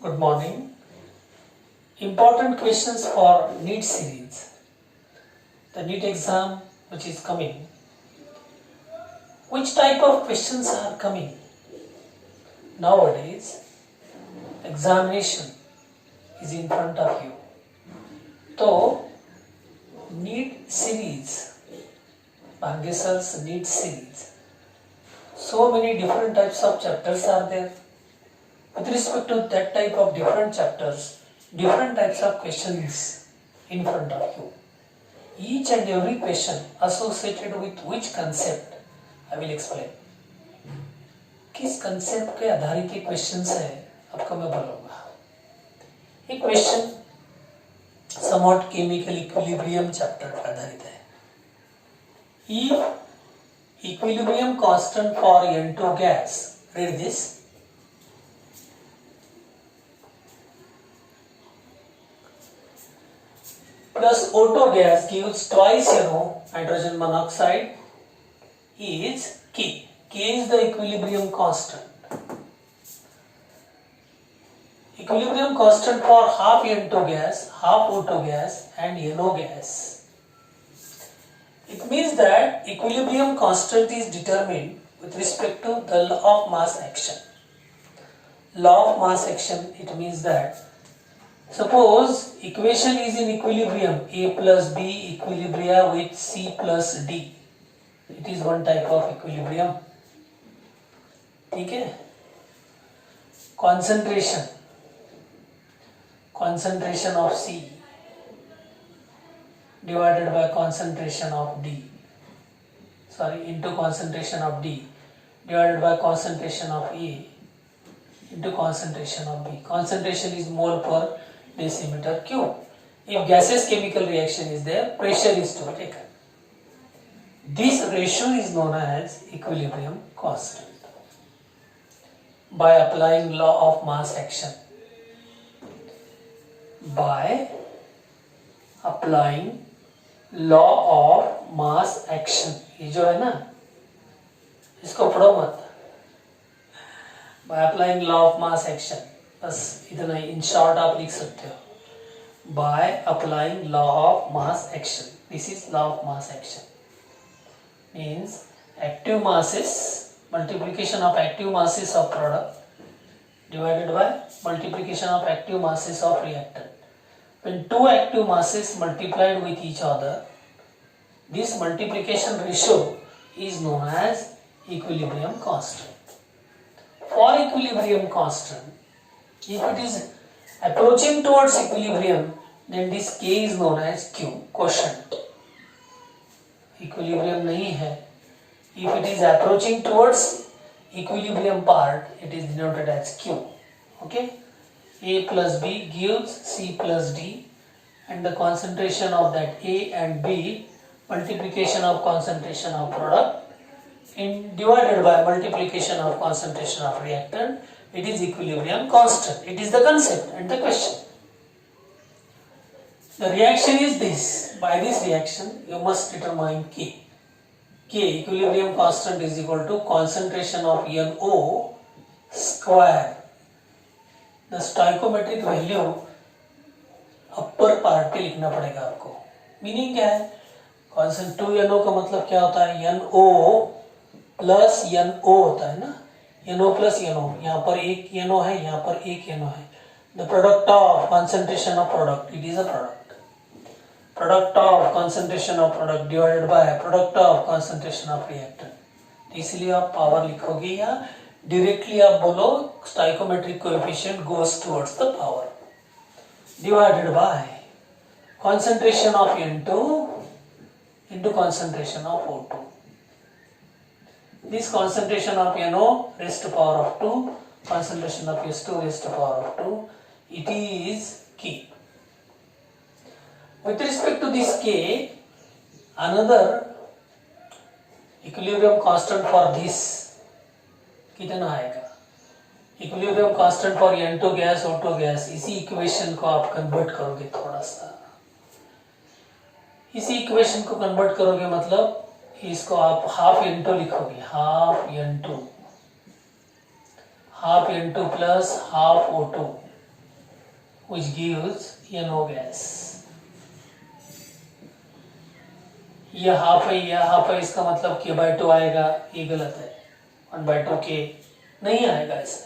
Good morning. Important questions for NEET series. The NEET exam which is coming. Which type of questions are coming? Nowadays, examination is in front of you. So, NEET series, Bhangesar's NEET series. So many different types of chapters are there. With respect to that type of different chapters, different types of questions in front of you. Each and every question associated with which concept, I will explain. किस concept के आधारित ये questions है आपको मैं बोलूँगा. ये question somewhat chemical equilibrium chapter पर आधारित है. If equilibrium constant for N2 gas, read this. Plus O2 gas gives twice hydrogen monoxide is K. K is the equilibrium constant. Equilibrium constant for half N2 gas, half O2 gas and NO gas. It means that equilibrium constant is determined with respect to the law of mass action. Law of mass action, it means that suppose equation is in equilibrium A plus B equilibria with C plus D. It is one type of equilibrium. ठीक है. Concentration of C divided by concentration of D. Into concentration of D divided by concentration of A into concentration of B. Concentration is mole per decimeter cube. If gaseous chemical reaction is there, pressure is to be taken. This ratio is known as equilibrium constant. By applying law of mass action. By applying law of mass action. ये जो है ना, इसको पढ़ो मत. By applying law of mass action. बस इतना in short आप लिख सकते हो. By applying law of mass action. This is law of mass action. Means active masses, multiplication of active masses of product divided by multiplication of active masses of reactant. When two active masses multiplied with each other, this multiplication ratio is known as equilibrium constant. For equilibrium constant, if it is approaching towards equilibrium, then this K is known as Q, quotient. Equilibrium नहीं है. If it is approaching towards equilibrium part, it is denoted as Q. Okay? A plus B gives C plus D, and the concentration of that A and B, multiplication of concentration of product, divided by multiplication of concentration of reactant, it is equilibrium constant. It is the concept and the question. The reaction is this. By this reaction, you must determine K. K, equilibrium constant, is equal to concentration of NO square. The stoichiometric value upper part पे लिखना पड़ेगा आपको. Meaning क्या है? Consent 2NO का मतलब क्या होता है? NO प्लस NO होता है ना. NO plus NO. यहाँ पर एक NO है, यहाँ पर एक NO है. The product of concentration of product, it is a product. Product of concentration of product divided by product of concentration of reactant. इसलिए आप पावर लिखोगे या directly आप बोलो stoichiometric coefficient goes towards the power divided by concentration of N2 into concentration of O2. This concentration of NO raised to power of 2, concentration of S2 raised to power of 2, it is K. With respect to this K, another equilibrium constant for this कितना आएगा? Equilibrium constant for N2 gas, O2 gas, इसी equation को आप convert करोगे थोड़ा सा. इसी equation को कन्वर्ट करोगे मतलब इसको आप हाफ N2 लिखोगे. Half N2 half N2 plus half O2 which gives NO gas. ये हाफ है, ये हाफ है, इसका मतलब k/2 आएगा, ये गलत है. 1/2 k नहीं आएगा ऐसा.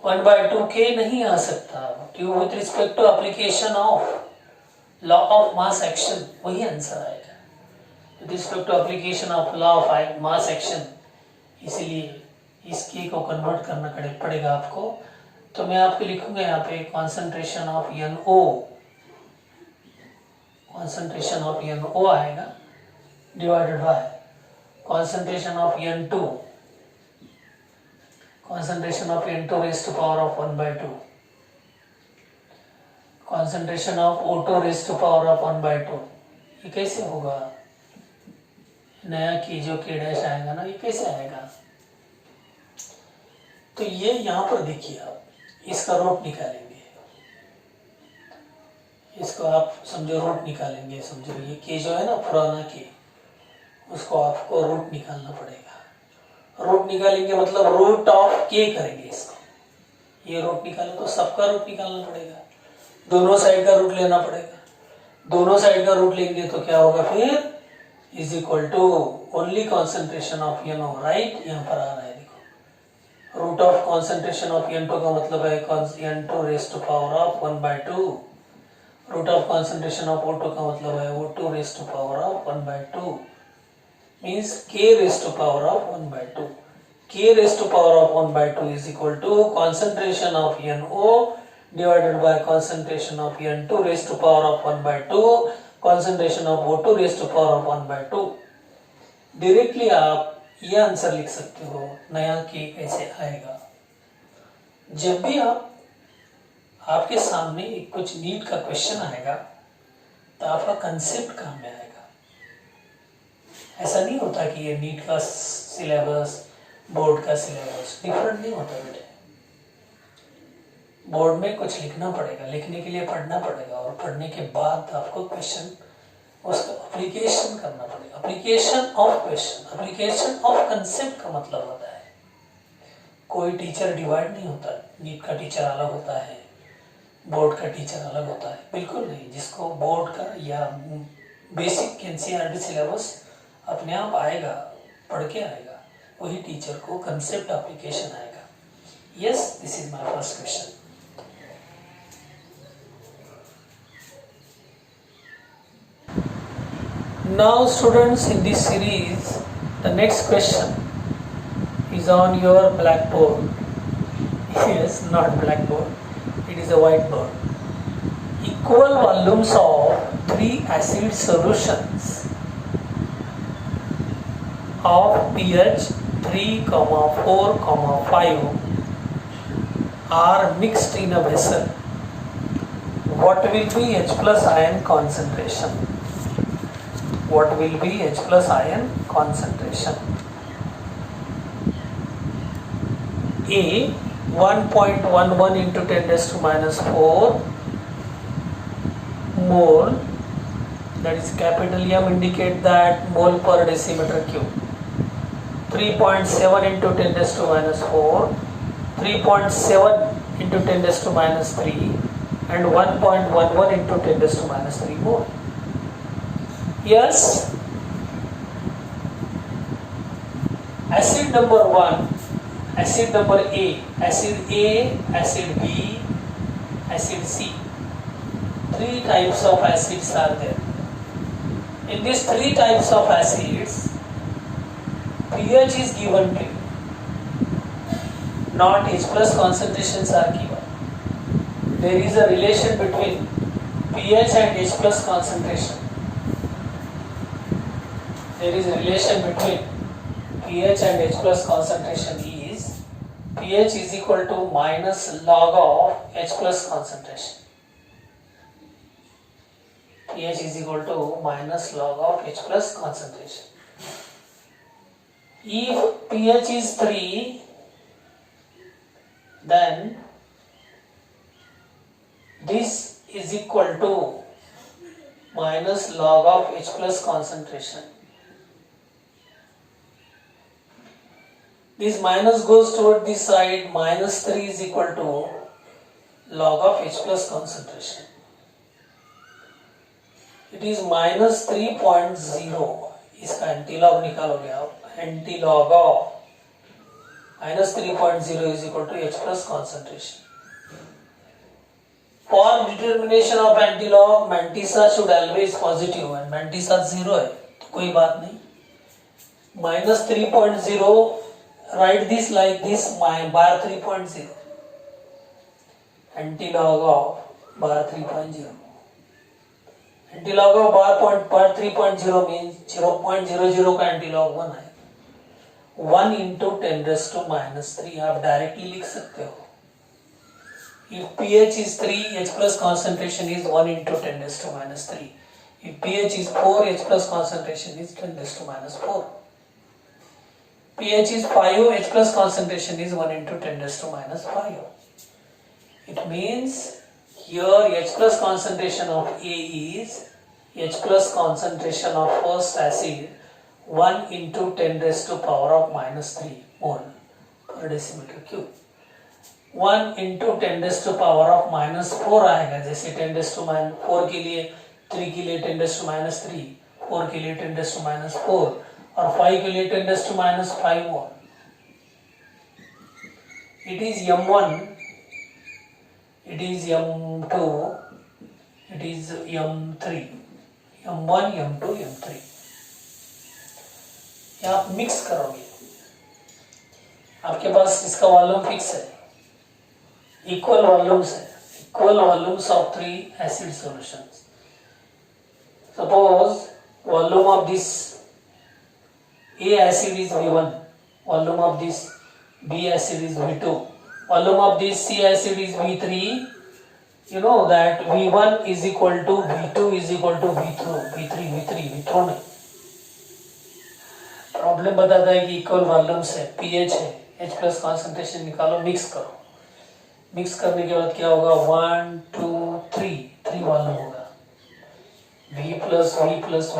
1/2 k नहीं आ सकता. Due with respect to application of law of mass action, वही आंसर आएगा. With respect to application of law of mass action, इसलिए इस k को कन्वर्ट करना पड़ेगा आपको. तो मैं आपको लिखूंगा यहाँ पे concentration of NO, concentration of NO आएगा divided by concentration of N2, concentration of N2 raised to power of 1/2, concentration of O2 raised to power of 1/2. ये कैसे होगा? नया की जो k डैश आएगा ना, ये कैसे आएगा? तो ये यहाँ पर देखिए, आप इसका रूट निकालेंगे, इसको आप समझो रूट निकालेंगे. समझो ये k जो है ना, पुराना k, उसको आपको रूट निकालना पड़ेगा. रूट निकालेंगे मतलब रूट ऑफ k करेंगे इसको. ये रूट निकालो तो सबका रूट निकालना पड़ेगा, दोनों साइड का रूट लेना पड़ेगा. दोनों साइड का रूट लेंगे तो क्या होगा फिर? Is equal to only concentration of NO, right. यहाँ पर आ रहा है देखो, root of concentration of N2 का मतलब है N2 raise to power of 1/2. Root of concentration of O2 का मतलब है O2 raise to power of 1/2. means k raised to power of 1/2. K raised to power of 1/2 is equal to concentration of NO divided by concentration of N2 raised to power of 1/2, concentration of O2 raised to power of 1/2. Directly आप ये answer लिख सकते हो. नया k कैसे आएगा? जब भी आपके सामने कुछ नीट का क्वेश्चन आएगा तो आपका कंसेप्ट काम में आएगा. ऐसा नहीं होता कि ये नीट का सिलेबस, बोर्ड का सिलेबस डिफरेंट नहीं होता बेटे. बोर्ड में कुछ लिखना पड़ेगा, लिखने के लिए पढ़ना पड़ेगा, और पढ़ने के बाद आपको क्वेश्चन, उसका एप्लीकेशन करना पड़ेगा. Application of question, application of concept का मतलब होता है. कोई टीचर डिवाइड नहीं होता. नीट का टीचर अलग होता है, बोर्ड का टीचर अलग होता है, बिल्कुल नहीं. जिसको बोर्ड का या बेसिक NCERT सिलेबस अपने आप आएगा, पढ़ के आएगा, वही टीचर को कंसेप्ट एप्लीकेशन आएगा. Yes, this is my first question. Now students, in this series the next question is on your blackboard. Yes, not blackboard, it is a whiteboard. Equal volumes of 3 acid solutions of pH 3, 4, 5 are mixed in a vessel. What will be H plus ion concentration? What will be H plus ion concentration? A 1.11 into 10 raised to minus 4 mole, that is capital M indicate that mole per decimeter cube. 3.7 into 10 raised to minus 4, 3.7 into 10 raised to minus 3, and 1.11 into 10 raised to minus 3 mole. Yes, acid number 1, acid number A, acid A, acid B, acid C. 3 types of acids are there. In these 3 types of acids, pH is given to you, not H plus concentrations are given. There is a relation between pH and H plus concentration. There is a relation between pH and H plus concentration is pH is equal to minus log of H plus concentration. pH is equal to minus log of H plus concentration. If pH is 3, then this is equal to minus log of H plus concentration. This minus goes toward this side, minus 3 is equal to log of H plus concentration. It is minus 3.0. इसका antilog निकालोगे आप, antilog of minus 3.0 is equal to H plus concentration. For determination of antilog, mantissa should always positive and mantissa 0 है तो कोई बात नहीं. Minus 3.0, write this like this, bar 3.0. Antilog of bar 3.0. Antilog of bar 3.0 means 0.00 का antilog 1 है. 1 into 10 raised to minus 3 आप directly लिख सकते हो. If pH is 3, H plus concentration is 1 into 10 raised to minus 3. If pH is 4, H plus concentration is 10 raised to minus 4. pH is 5, H plus concentration is 1 into 10 raised to minus 5. It means here H plus concentration of A is H plus concentration of first acid 1 into 10 raised to power of minus 3 mole per decimeter cube. 1 into 10 raised to power of minus 4 आएगा, जैसे 10 raised to minus 4 के लिए, 3 के लिए 10 raised to minus 3, 4 के लिए 10 raised to minus 4 और 5 के लिए 10 raised to minus 5 mole. It is M1, it is M2, it is M3, M1, M2, M3. ये आप मिक्स करोगे, आपके पास इसका वॉल्यूम फिक्स है, इक्वल वॉल्यूम्स है, equal volumes of 3 acid solutions. Suppose volume of this A acid is V1, volume of this B acid is V2, volume of this C acid is V3. You know that V1 is equal to V2 is equal to V3 में problem बताता है कि equal volumes है, pH है, H plus concentration निकालो, mix करो. Mix करने के बाद क्या होगा, 1 2 3 वॉल्यूम होगा, V प्लस V.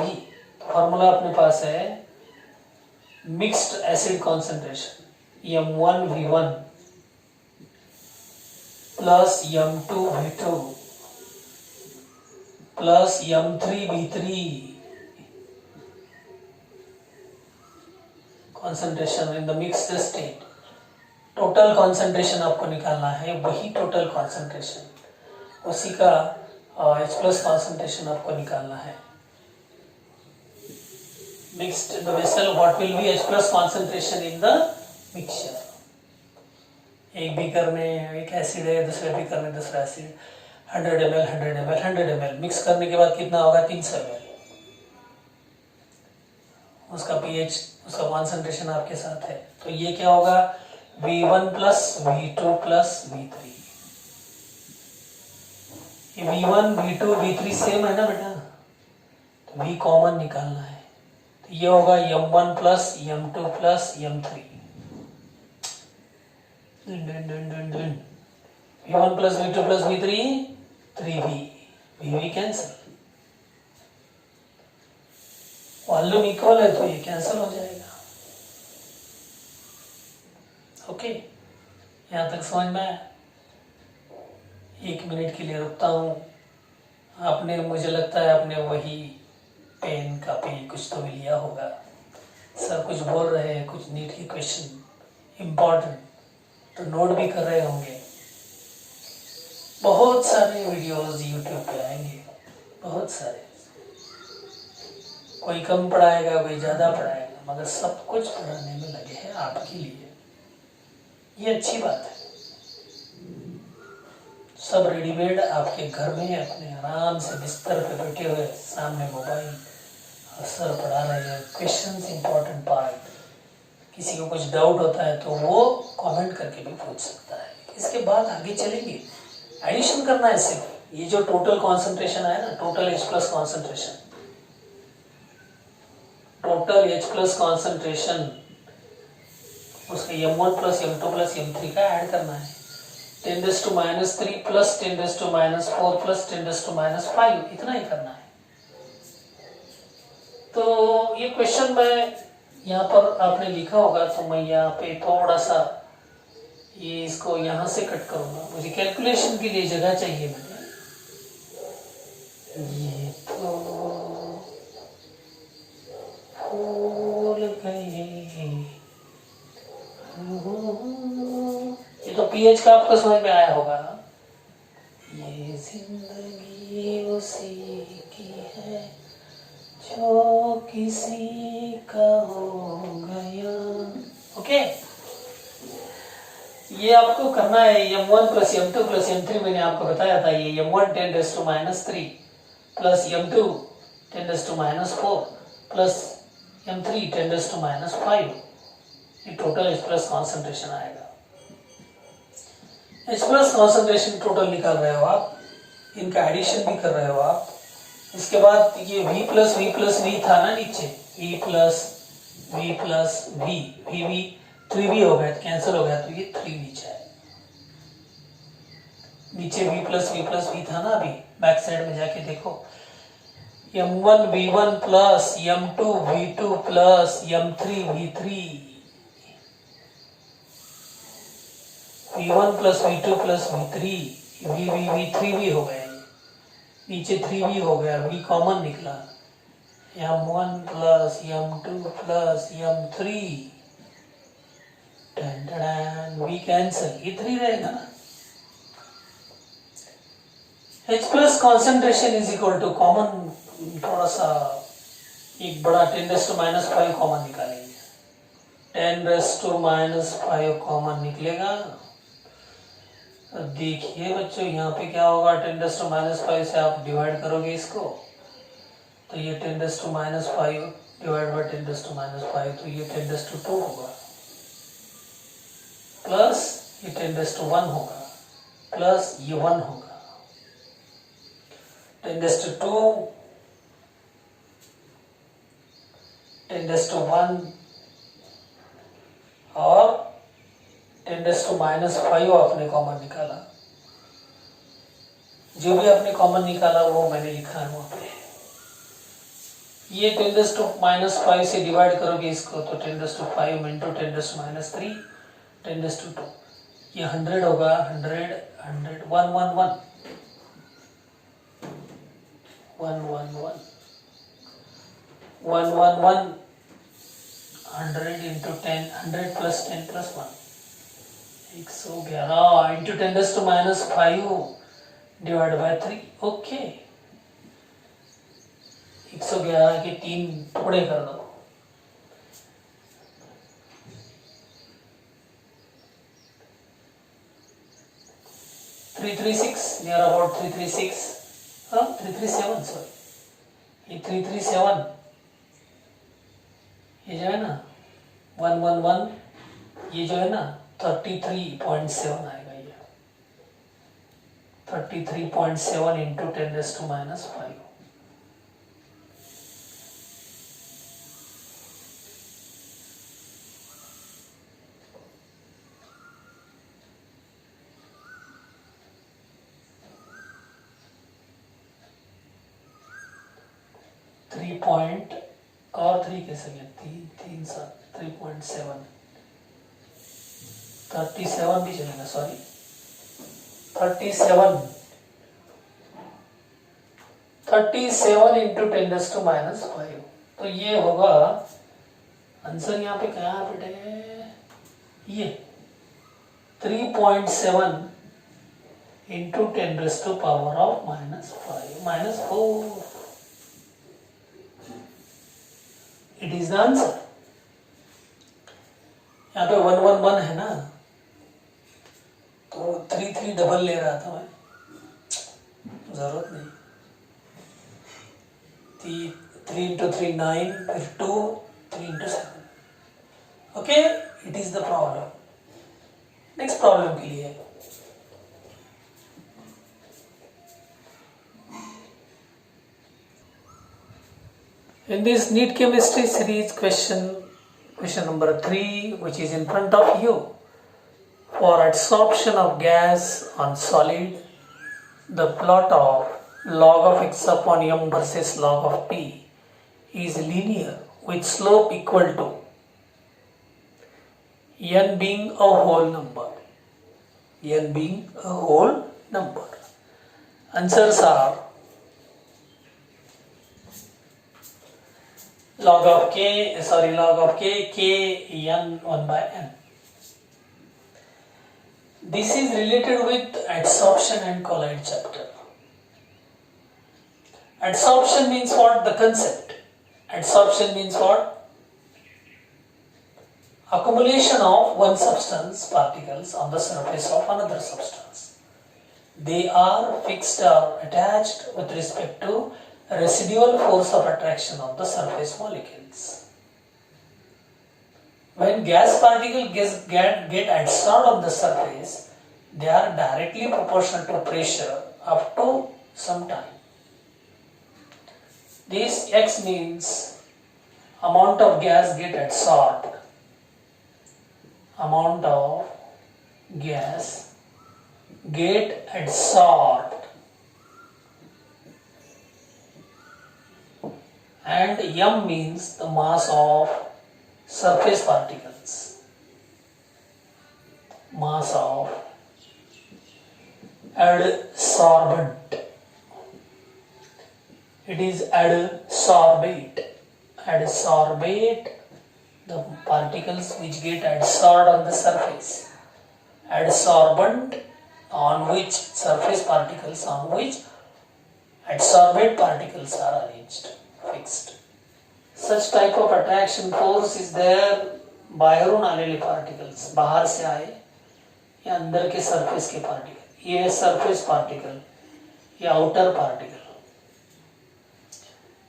फॉर्मूला अपने पास है mixed acid concentration M1 V1 plus M2 V2 plus M3 V3. Concentration in the mixed state. Total concentration आपको निकालना है, वही टोटल कॉन्सेंट्रेशन, उसी का H प्लस कॉन्सेंट्रेशन आपको निकालना है. Mixed in the vessel, what will be H plus concentration in the mixture? एक बीकर में एक एसिड है, दूसरे बीकर में दूसरा एसिड, 100 ml मिक्स करने के बाद कितना होगा, 300 ml. उसका pH, उसका कॉन्सेंट्रेशन आपके साथ है, तो ये क्या होगा, V1 plus V2 plus V3. ये V1 V2 V3 सेम है ना बेटा, तो V कॉमन निकालना है, तो ये होगा M1 plus M2 plus M3. V1 plus V2 plus V3, 3V. V cancel, volume equal है तो ये कैंसिल हो जाएगा. ओके, यहाँ तक समझ में आया? 1 मिनट के लिए रुकता हूँ. आपने, मुझे लगता है आपने वही पेन कॉपी कुछ तो भी लिया होगा. सर कुछ बोल रहे हैं, कुछ नीट के क्वेश्चन इम्पोर्टेंट, तो नोट भी कर रहे होंगे. बहुत सारे वीडियोस यूट्यूब पे आएंगे, बहुत सारे, कोई कम पढ़ाएगा, कोई ज़्यादा पढ़ाएगा, मगर सब कुछ पढ़ाने में लगे हैं आपके लिए. ये अच्छी बात है. सब रेडीमेड आपके घर में अपने आराम से बिस्तर पे बैठे हुए, सामने मोबाइल, और सर पढ़ा रहे हैं. Questions important part. किसी को कुछ डाउट होता है तो वो कमेंट करके भी पूछ सकता है. इसके बाद आगे चलेंगे. एडिशन करना है सिर्फ. ये जो टोटल कॉन्सेंट्रेशन है ना, total H plus concentration, total H plus concentration, उसका M1 plus M2 plus M3 का ऐड करना है. 10 raised to minus 3 plus 10 raised to minus 4 plus 10 raised to minus 5, इतना ही करना है. तो ये क्वेश्चन मैं यहाँ पर आपने लिखा होगा, तो मैं यहाँ पे थोड़ा सा ये इसको यहाँ से कट करूँगा, मुझे कैलकुलेशन के लिए जगह चाहिए मुझे। ये तो भूल गए, ये तो पीएच का आपको समझ में आया होगा। ये जिंदगी उसी की है जो किसी का हो गया। ओके, ये आपको करना है m1 plus m2 plus m3। मैंने आपको बताया था ये m1 10⁻³ plus m2 10⁻⁴ plus m3 10⁻⁵। ये टोटल H प्लस कॉन्सेंट्रेशन आएगा। H प्लस कॉन्सेंट्रेशन टोटल निकाल रहे हो आप, इनका एडिशन भी कर रहे हो आप। इसके बाद ये V प्लस V था ना नीचे, V प्लस V 3V हो गया, कैंसिल हो गया, तो ये 3 नीचे है। नीचे V प्लस V था ना, अभी बैक साइड में जाके देखो, m1 V1 plus m2 V2 plus m3 V3, V1 plus V2 plus V3, V3V हो गया, नीचे 3V हो गया, V कॉमन निकला, m1 plus m2 plus m3, V cancel, ये 3 रहेगा ना। H plus concentration is equal to common, थोड़ा सा एक बड़ा 10⁻⁵ कॉमन निकालेंगे, 10⁻⁵ कॉमन निकलेगा। देखिए बच्चों यहाँ पे क्या होगा, 10⁻⁵ से आप डिवाइड करोगे इसको, तो ये 10⁻⁵ डिवाइड बाय 10⁻⁵, तो ये 10⁻² होगा, प्लस ये 10⁻⁻ होगा, प्लस ये 1 होगा, 10⁻², 10⁻⁻, और 10⁻⁵ आपने कॉमन निकाला। जो भी आपने कॉमन निकाला वो मैंने लिखा है वहां पे। ये 10⁻⁵ से डिवाइड करोगे इसको, तो 10⁵ इंटू 10⁻⁻3, 10⁻², ये 100 होगा, 100 100 1 1 1 1 1 1 1 1 1 100 into 10, 100 plus 10 plus 1, 111 into 10⁻⁵ divide by 3। Okay, 111 के 3 टुकड़े कर दो, नियर अबाउट 336, 337, सॉरी, ये 337, ये जो है ना 111, ये जो है ना 33.7 आएगा, ये 33.7 इंटू 10⁻⁵। पॉइंट और 3 कैसे गया, 3 7 3.7, 37 भी चलेगा, सॉरी 37 इंटू 10⁻⁵, तो ये होगा आंसर। यहाँ पे क्या बेटे, ये 3.7 into 10⁻⁻⁵ -4, it is the answer. यहाँ पे 111 है ना, तो 3 डबल ले रहा था मैं, जरूरत नहीं, 3 इंटू 3 9, फिर 2, 3 into 7। Okay, it is the problem. Next problem के लिए in this NEET chemistry series, question number 3, which is in front of you, for adsorption of gas on solid, the plot of log of x upon m versus log of p is linear with slope equal to n being a whole number. n being a whole number. Answers are log of k n 1 by n. This is related with adsorption and colloid chapter. Adsorption means what? The concept. Adsorption means what? Accumulation of one substance particles on the surface of another substance. They are fixed or attached with respect to residual force of attraction of the surface molecules. When gas particles get adsorbed on the surface, they are directly proportional to pressure up to some time. This X means amount of gas get adsorbed. Amount of gas get adsorbed. And M means the mass of surface particles. Mass of adsorbent. It is adsorbate. Adsorbate, the particles which get adsorbed on the surface. Adsorbent, on which surface particles on which adsorbate particles are arranged, fixed. Such type of attraction force is there बाहरून आलेले particles, बाहर से आए या अंदर के surface के particle, ये surface particle, ये outer particle.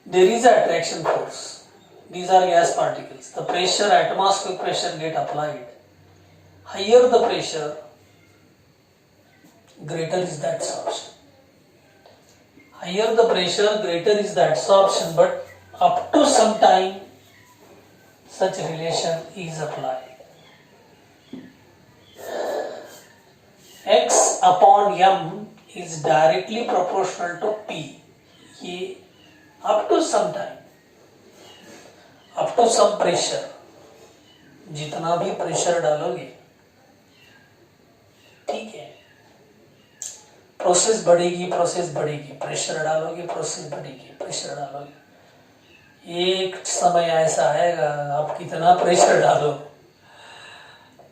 There is an attraction force. These are gas particles. The pressure, atmospheric pressure get applied. Higher the pressure, greater is the adsorption. Higher the pressure, greater is the adsorption, but up to some time, such relation is applied. X upon M is directly proportional to P. ये up to some time, up to some pressure, जितना भी pressure डालोगे, ठीक है, process बढ़ेगी, pressure डालोगे, process बढ़ेगी, pressure डालोगे. एक समय ऐसा आएगा आप कितना प्रेशर डालो,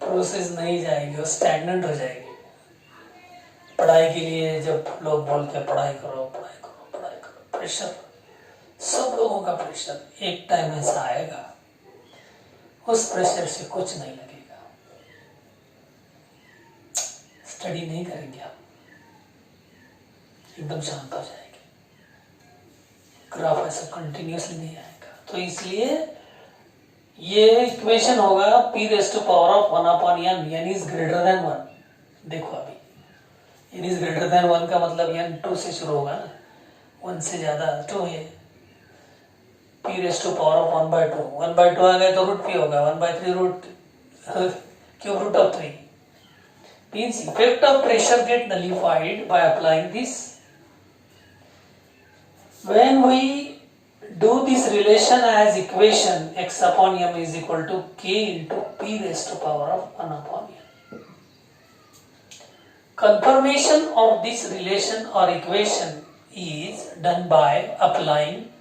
प्रोसेस नहीं जाएगी, वो स्टैग्नेंट हो जाएगी. पढ़ाई के लिए जब लोग बोलते हैं पढ़ाई करो, प्रेशर, सब लोगों का प्रेशर, एक टाइम ऐसा आएगा उस प्रेशर से कुछ नहीं लगेगा. स्टडी नहीं करेंगे आप, एकदम शांत हो जाएंगे, ग्राफ ऐसा कंटिन्यूसली नहीं आएगा. तो इसलिए ये इक्वेशन होगा p raised to power of 1 upon n, n is greater than 1. देखो अभी n is greater than 1 का मतलब n 2 से शुरू होगा ना, 1 से ज्यादा 2 है. p raised to power of 1 by 2, 1 by 2 आ गए तो रूट p होगा, 1 by 3 root cube root of 3. Means effect of pressure get nullified by applying this. When we do this relation as equation, x upon m is equal to k into p raised to power of 1 upon n. Confirmation of this relation or equation is done by applying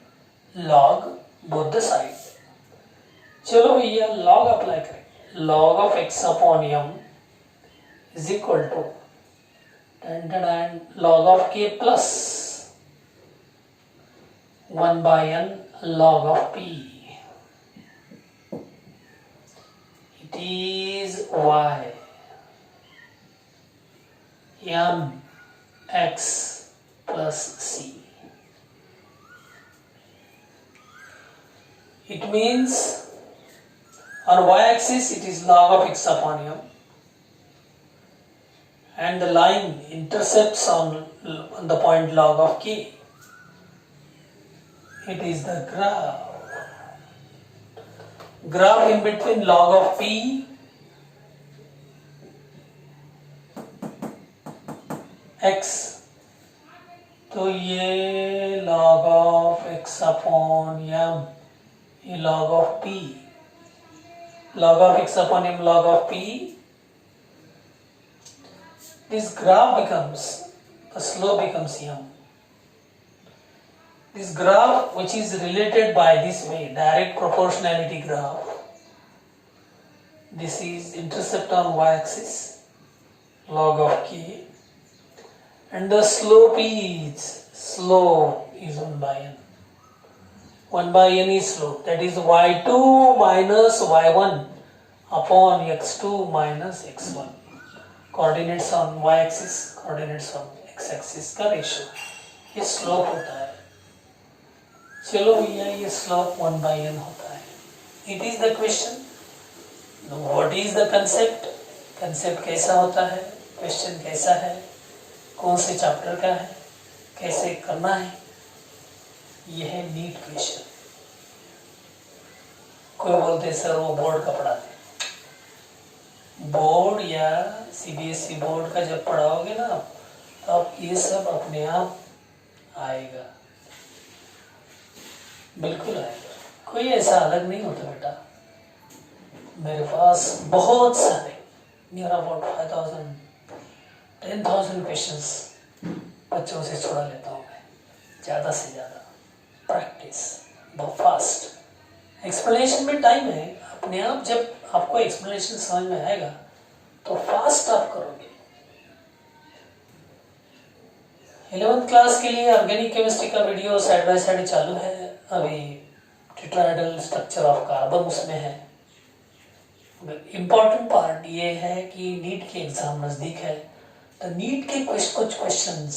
log both the sides. चलो भैया log apply करें. Log of x upon m is equal to log of k plus 1 by n log of p. It is y m x plus c. It means on y-axis it is log of x upon m, and the line intercepts on the point log of k. It is the graph in between log of p x. तो ये log of x upon m, ये log of p, log of x upon m log of p, this graph becomes, the slope becomes m. This graph, which is related by this way, direct proportionality graph, this is intercept on y-axis, log of k, and the slope is 1 by n. 1 by n is slope, that is y2 minus y1 upon x2 minus x1. Coordinates on Y axis, coordinates on X axis का ratio, ये slope होता है. चलो भैया, ये slope 1 by n होता है. It is the question. What is the concept? Concept कैसा होता है, क्वेश्चन कैसा है, कौन से चैप्टर का है, कैसे करना है, यह है नीट क्वेश्चन. कोई बोलते सर वो बोर्ड का पढ़ाते. बोर्ड या सीबीएसई बोर्ड का जब पढ़ाओगे ना, तो आप ये सब अपने आप आएगा, बिल्कुल आएगा. कोई ऐसा अलग नहीं होता बेटा. मेरे पास बहुत सारे, नियर अबाउट 5,000 10,000 क्वेश्चंस बच्चों से छुड़ा लेता हूँ मैं, ज़्यादा से ज़्यादा. प्रैक्टिस बहुत फास्ट. एक्सप्लेनेशन में टाइम है. अपने आप जब आपको एक्सप्लेनेशन समझ में आएगा तो फास्ट आप करोगे. 11th क्लास के लिए ऑर्गेनिक केमिस्ट्री का वीडियो साइड बाय साइड चालू है. अभी टेट्राहेड्रल स्ट्रक्चर ऑफ कार्बन उसमें है. इम्पॉर्टेंट पार्ट ये है कि नीट के एग्जाम नज़दीक है, तो नीट के कुछ क्वेश्चंस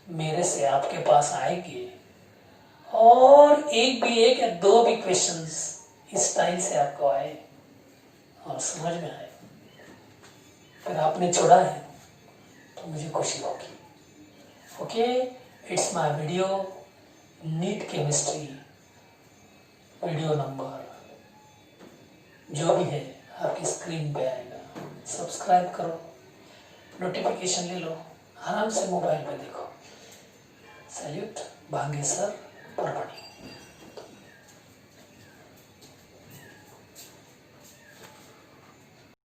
मेरे से आपके पास आएंगे, और एक या दो भी क्वेश्चंस इस स्टाइल से आपको आए और समझ में आए, फिर आपने छोड़ा है तो मुझे खुशी होगी. Okay, it's my video NEET chemistry, video number जो भी है आपकी स्क्रीन पे आएगा. सब्सक्राइब करो, नोटिफिकेशन ले लो, आराम से मोबाइल पे देखो. Salute, भांगे sir, Parwani.